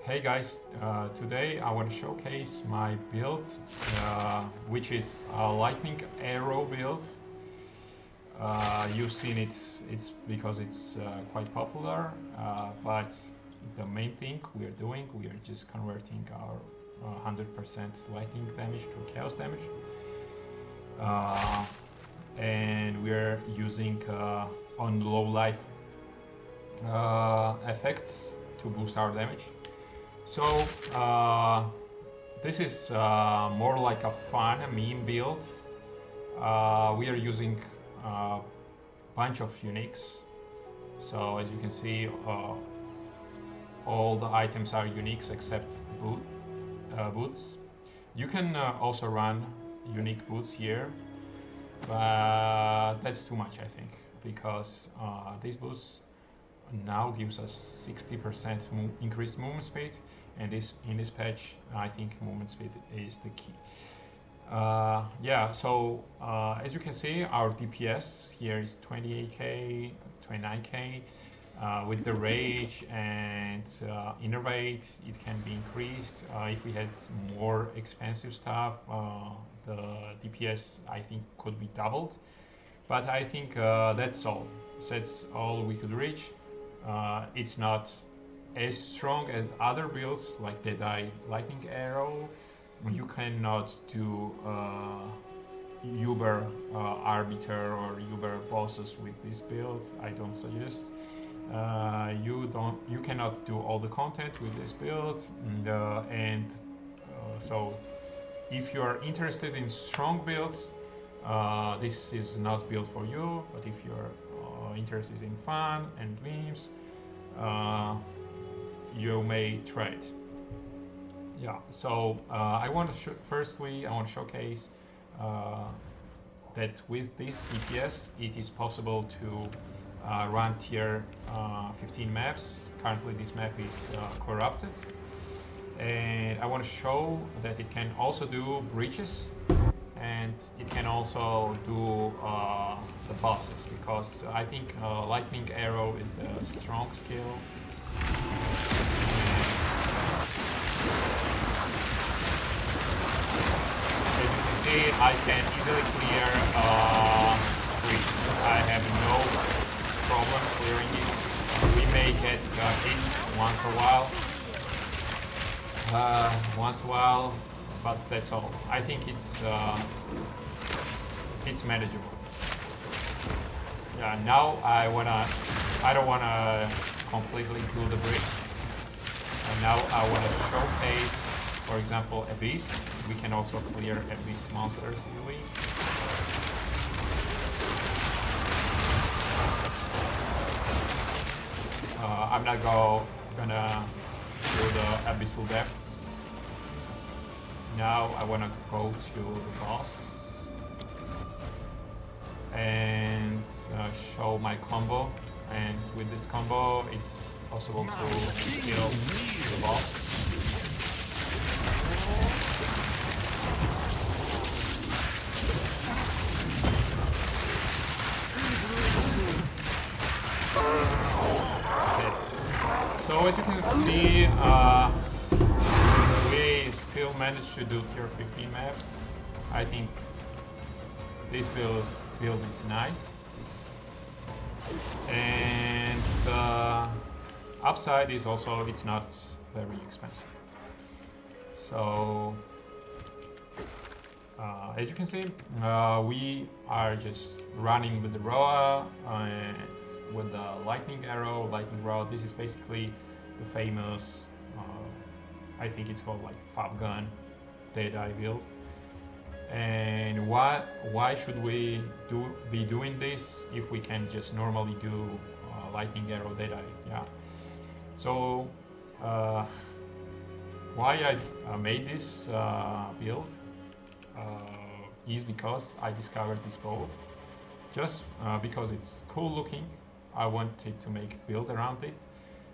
Hey guys, today I want to showcase my build, which is a lightning arrow build. You've seen it, it's because it's quite popular, but the main thing we are just converting our 100% lightning damage to chaos damage. And we're using on low life effects to boost our damage. So this is more like a fun meme build. We are using a bunch of uniques. So as you can see, all the items are uniques except the boots. You can also run unique boots here, but that's too much, I think, because these boots now gives us 60% increased movement speed, and in this patch I think movement speed is the key. Yeah, so as you can see, our DPS here is 28k, 29k. With the rage and innervate, it can be increased. If we had more expensive stuff, the DPS I think could be doubled. But I think that's all. That's all we could reach. It's not as strong as other builds like Deadeye Lightning Arrow. You cannot do Uber Arbiter or Uber bosses with this build. I don't suggest. You cannot do all the content with this build, so if you are interested in strong builds, this is not built for you. But if you're interested in fun and memes, you may try it. Yeah, so I want to firstly I want to showcase that with this DPS it is possible to run tier 15 maps. Currently this map is corrupted, and I want to show that it can also do breaches, and it can also do the bosses, because I think Lightning Arrow is the strong skill. As you can see, I can easily clear breach. I have no problem clearing it. We may get hit once a while, but that's all. I think it's manageable. Yeah, now I don't wanna completely do the bridge. And now I wanna showcase, for example, Abyss. We can also clear Abyss monsters easily. I'm not gonna do the Abyssal Depths. Now I wanna go to the boss and show my combo. And with this combo, it's possible to kill the boss. So as you can see, we still managed to do tier 15 maps. I think this build is nice. And the upside is also it's not very expensive. So as you can see, we are just running with the Roa and with the Lightning Arrow, Lightning Rod. This is basically the famous, I think it's called like Fab Gun Deadeye build. And why should we be doing this if we can just normally do Lightning Arrow Deadeye? Yeah. So why I made this build is because I discovered this bow. Just because it's cool looking, I wanted to make a build around it.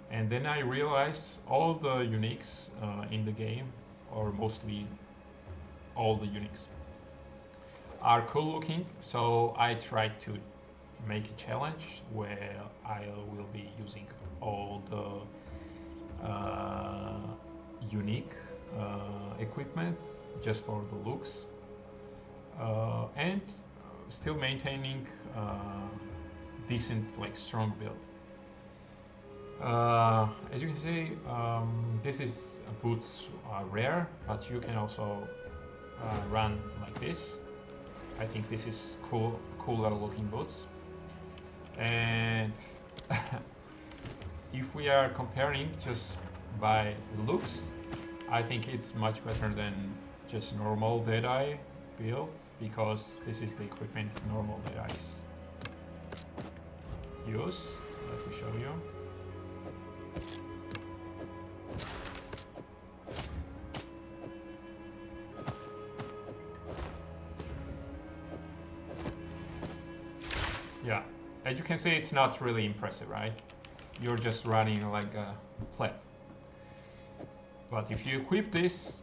And then I realized all the uniques in the game, or mostly all the uniques, are cool looking. So I tried to make a challenge where I will be using all the unique equipment just for the looks, and still maintaining decent, like, strong build. As you can see, this is boots are rare, but you can also run like this. I think this is cooler looking boots. And if we are comparing just by looks, I think it's much better than just normal Deadeye build, because this is the equipment normal Deadeyes use. Let me show you. Yeah, as you can see, it's not really impressive, right? You're just running like a pleb. But if you equip this,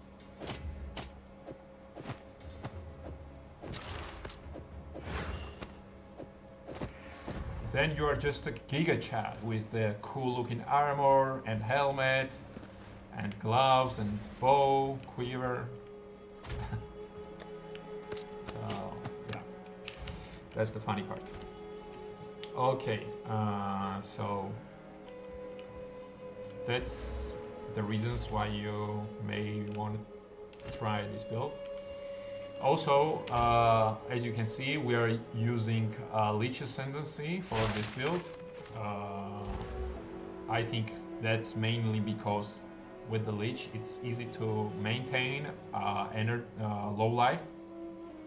then you are just a Giga Chad with the cool looking armor and helmet and gloves and bow, quiver. So, yeah, that's the funny part. Okay, so that's the reasons why you may want to try this build. Also, as you can see, we are using Lich ascendancy for this build. I think that's mainly because with the Lich it's easy to maintain low life,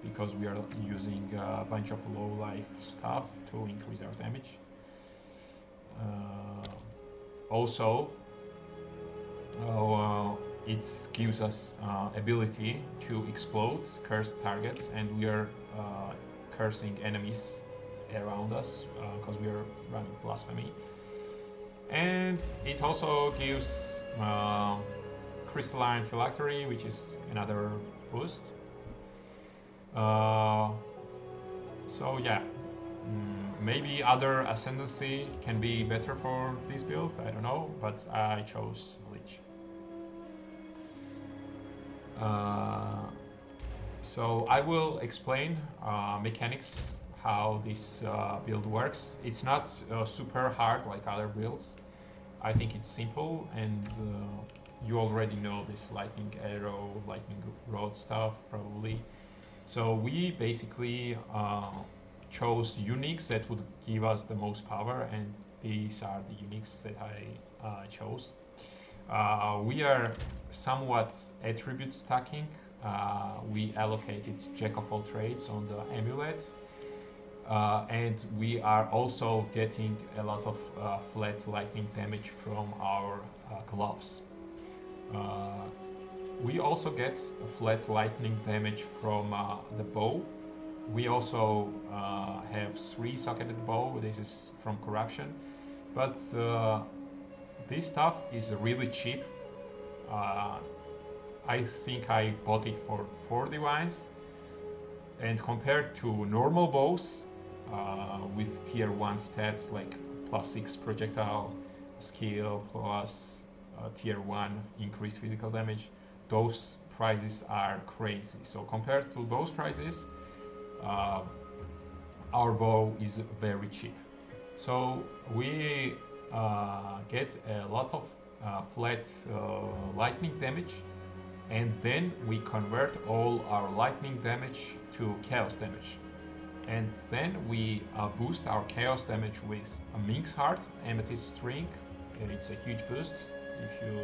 because we are using a bunch of low life stuff to increase our damage. Also, it gives us ability to explode cursed targets, and we are cursing enemies around us because we are running blasphemy. And it also gives crystalline phylactery, which is another boost. So yeah, maybe other ascendancy can be better for this build, I don't know, but I chose Lich. So I will explain mechanics, how this build works. It's not super hard like other builds. I think it's simple, and you already know this lightning arrow, lightning rod stuff probably. So we basically chose uniques that would give us the most power, and these are the uniques that I chose. We are somewhat attribute stacking. We allocated Jack of all trades on the amulet, and we are also getting a lot of flat lightning damage from our gloves. We also get flat lightning damage from the bow. We also have 3-socketed bow. This is from corruption, but this stuff is really cheap. I think I bought it for 4 divines, and compared to normal bows with tier 1 stats like +6 projectile skill plus tier 1 increased physical damage, those prices are crazy. So compared to those prices, our bow is very cheap. So we get a lot of flat lightning damage, and then we convert all our lightning damage to chaos damage. And then we boost our chaos damage with a Minx Heart, Amethyst String. It's a huge boost. If you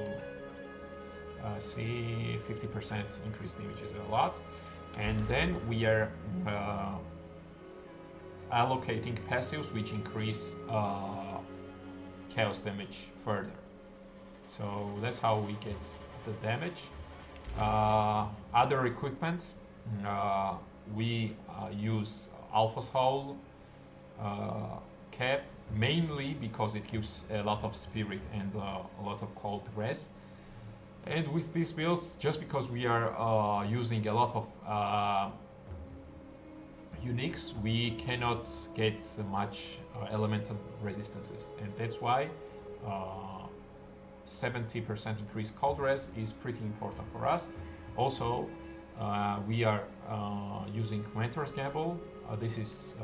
see 50% increased damage is a lot. And then we are allocating passives which increase chaos damage further. So that's how we get the damage. Other equipment, we use Alpha's Howl cap, mainly because it gives a lot of spirit and a lot of cold res. And with these builds, just because we are using a lot of uniques, we cannot get much elemental resistances, and that's why 70% increased cold res is pretty important for us. Also, we are using Mentor's Gamble. This is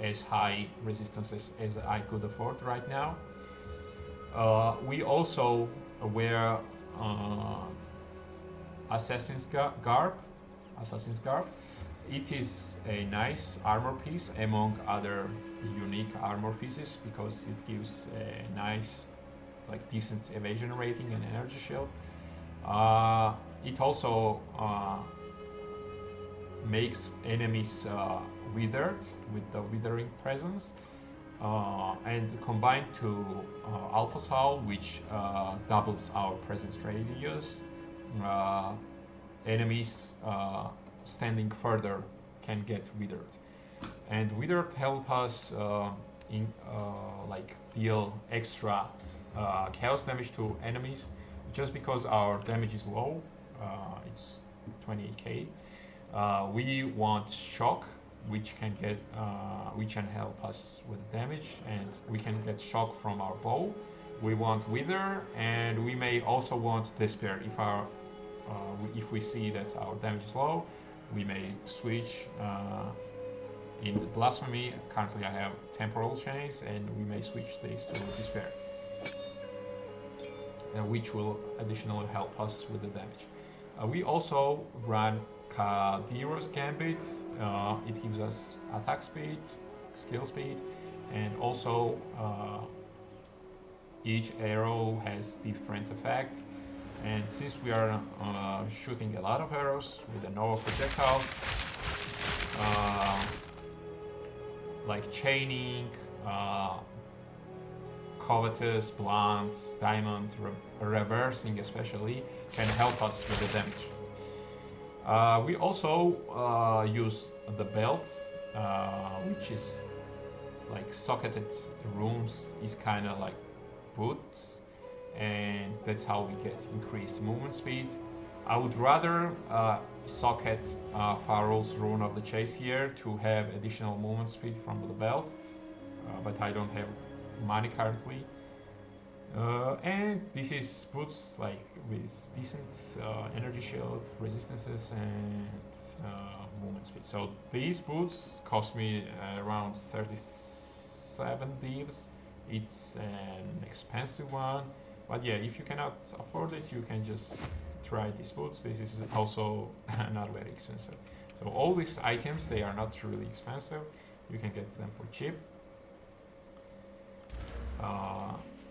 as high resistance as I could afford right now. We also wear Assassin's Garb. It is a nice armor piece among other unique armor pieces because it gives a nice, like, decent evasion rating and energy shield. It also makes enemies withered with the withering presence, and combined to Alpha Soul, which doubles our presence radius, enemies standing further can get withered, and withered help us deal extra chaos damage to enemies. Just because our damage is low, it's 28k. We want shock, which can help us with damage, and we can get shock from our bow. We want wither, and we may also want despair. If we see that our damage is low, we may switch. In the blasphemy, currently I have temporal chains, and we may switch these to despair, which will additionally help us with the damage. We also run Kadiro's Gambit. It gives us attack speed, skill speed, and also each arrow has different effect. And since we are shooting a lot of arrows with the Nova projectiles, like chaining, covetous, blunt, diamond, reversing especially, can help us with the damage. We also use the belt, which is like socketed runes, is kind of like boots, and that's how we get increased movement speed. I would rather socket Farol's Rune of the Chase here to have additional movement speed from the belt, but I don't have money currently. And this is boots like with decent energy shield, resistances, and movement speed. So these boots cost me around 37 divs. It's an expensive one, but yeah, if you cannot afford it, you can just try these boots. This is also not very expensive. So all these items, they are not really expensive. You can get them for cheap.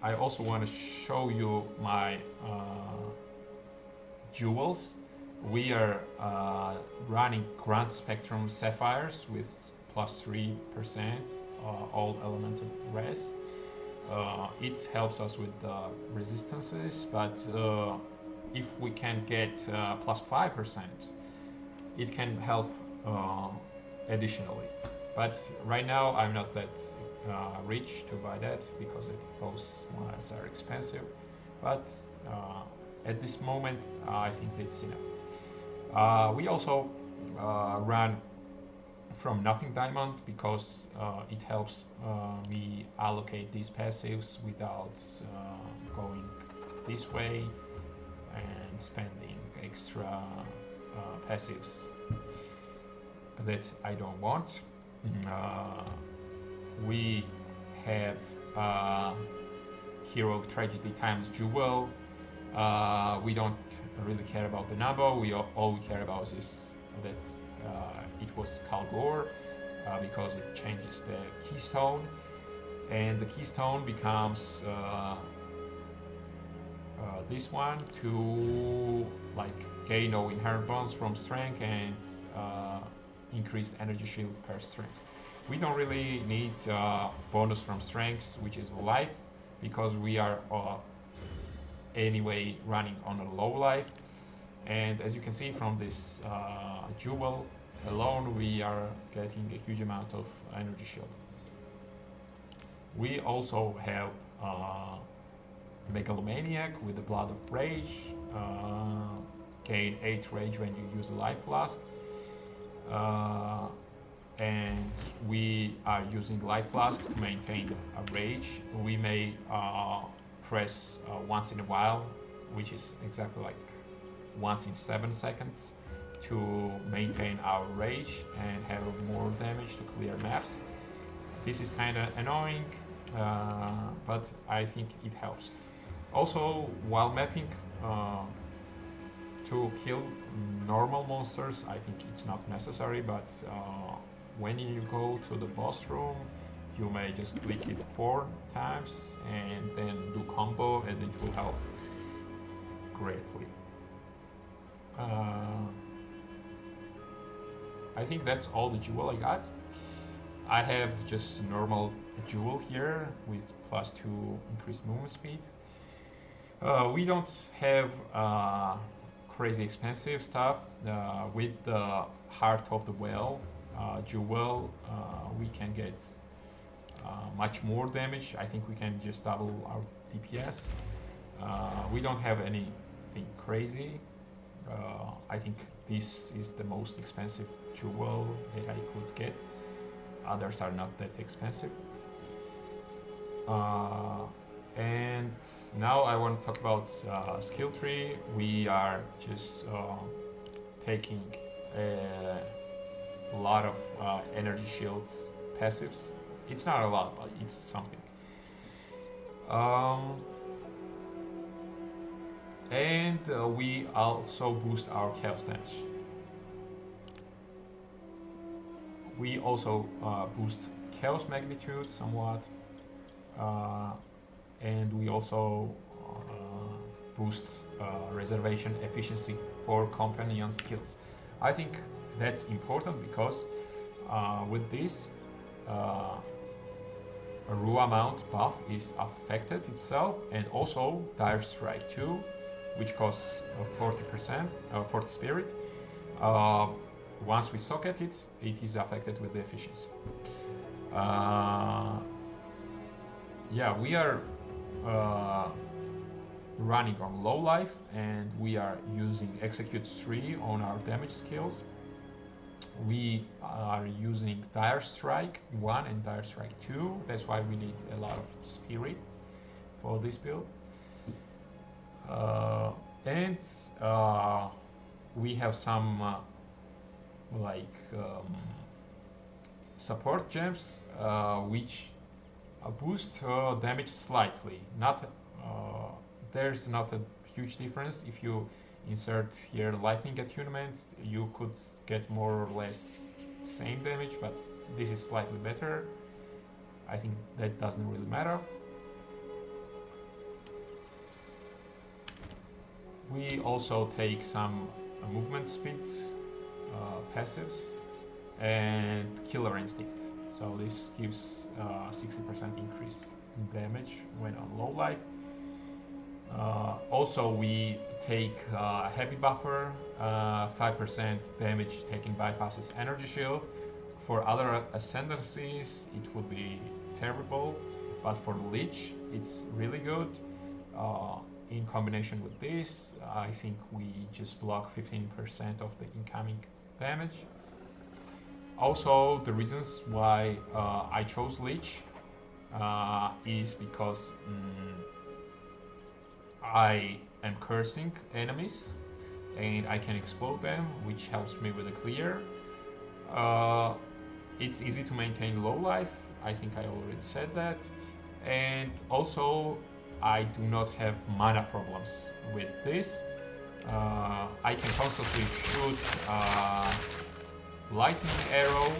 I also want to show you my jewels. We are running Grand Spectrum Sapphires with plus 3% all elemental res. It helps us with the resistances, but if we can get plus 5%, it can help additionally. But right now I'm not that rich to buy that because those ones are expensive. But at this moment, I think it's enough. We also run from Nothing Diamond because it helps me allocate these passives without going this way and spending extra passives that I don't want. We have Heroic Tragedy times Jewel. We don't really care about the number. All we care about is that it was Kalgor because it changes the keystone, and the keystone becomes this one to like gain no inherent bonus from strength and increase energy shield per strength. We don't really need bonus from strength, which is life, because we are anyway running on a low life. And as you can see from this jewel alone, we are getting a huge amount of energy shield. We also have Megalomaniac with the Blood of Rage, gain 8 rage when you use a life flask. And we are using life flask to maintain a rage. We may press once in a while, which is exactly like once in 7 seconds, to maintain our rage and have more damage to clear maps. This is kind of annoying, but I think it helps. Also, while mapping, to kill normal monsters, I think it's not necessary, but when you go to the boss room, you may just click it 4 times and then do combo, and it will help greatly. I think that's all the jewel I got. I have just normal jewel here with +2 increased movement speed. We don't have crazy expensive stuff. With the Heart of the Well jewel, we can get much more damage. I think we can just double our DPS. We don't have anything crazy. I think this is the most expensive jewel that I could get. Others are not that expensive. And now I want to talk about skill tree. We are just taking a lot of energy shields passives. It's not a lot, but it's something. And we also boost our chaos damage. We also boost chaos magnitude somewhat, and we also boost reservation efficiency for companion skills. I think that's important because with this, a raw amount buff is affected itself, and also Dire Strike 2, which costs 40%, 40 spirit. Once we socket it, it is affected with the efficiency. Yeah, we are running on low life, and we are using Execute 3 on our damage skills. We are using Dire Strike 1 and Dire Strike 2. That's why we need a lot of spirit for this build. And we have some support gems which boost damage slightly. There's not a huge difference. If you insert here lightning attunement, you could get more or less same damage, but this is slightly better. I think that doesn't really matter. We also take some movement speeds, passives, and killer instinct. So this gives 60% increase in damage when on low life. Also, we take heavy buffer, 5% damage taken bypasses energy shield. For other ascendancies, it would be terrible, but for Lich, it's really good. In combination with this, I think we just block 15% of the incoming damage. Also, the reasons why I chose Lich is because I am cursing enemies and I can explode them, which helps me with a clear. It's easy to maintain low life. I think I already said that. And also, I do not have mana problems with this. I can constantly shoot lightning arrow,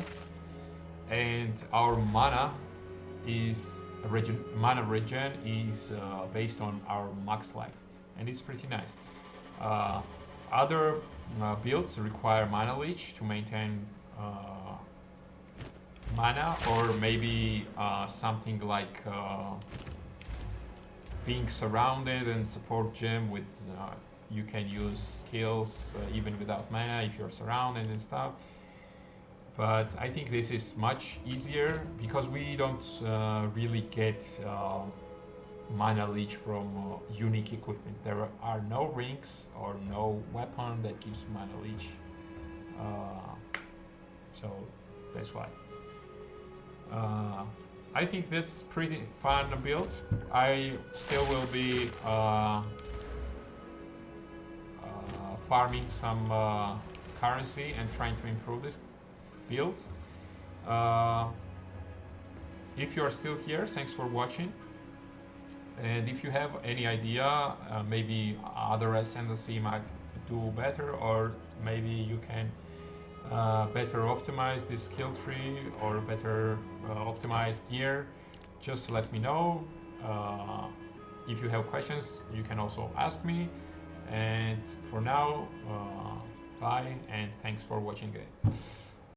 and our mana regen is based on our max life, and it's pretty nice. Other builds require mana leech to maintain mana, or maybe something like being surrounded and support gem with you can use skills even without mana if you're surrounded and stuff. But I think this is much easier because we don't really get mana leech from unique equipment. There are no rings or no weapon that gives mana leech. So that's why. I think that's pretty fun build. I still will be farming some currency and trying to improve this build. If you are still here, thanks for watching. And if you have any idea, maybe other ascendancy might do better, or maybe you can better optimize this skill tree or better optimize gear, just let me know. If you have questions, you can also ask me. And for now, bye and thanks for watching it.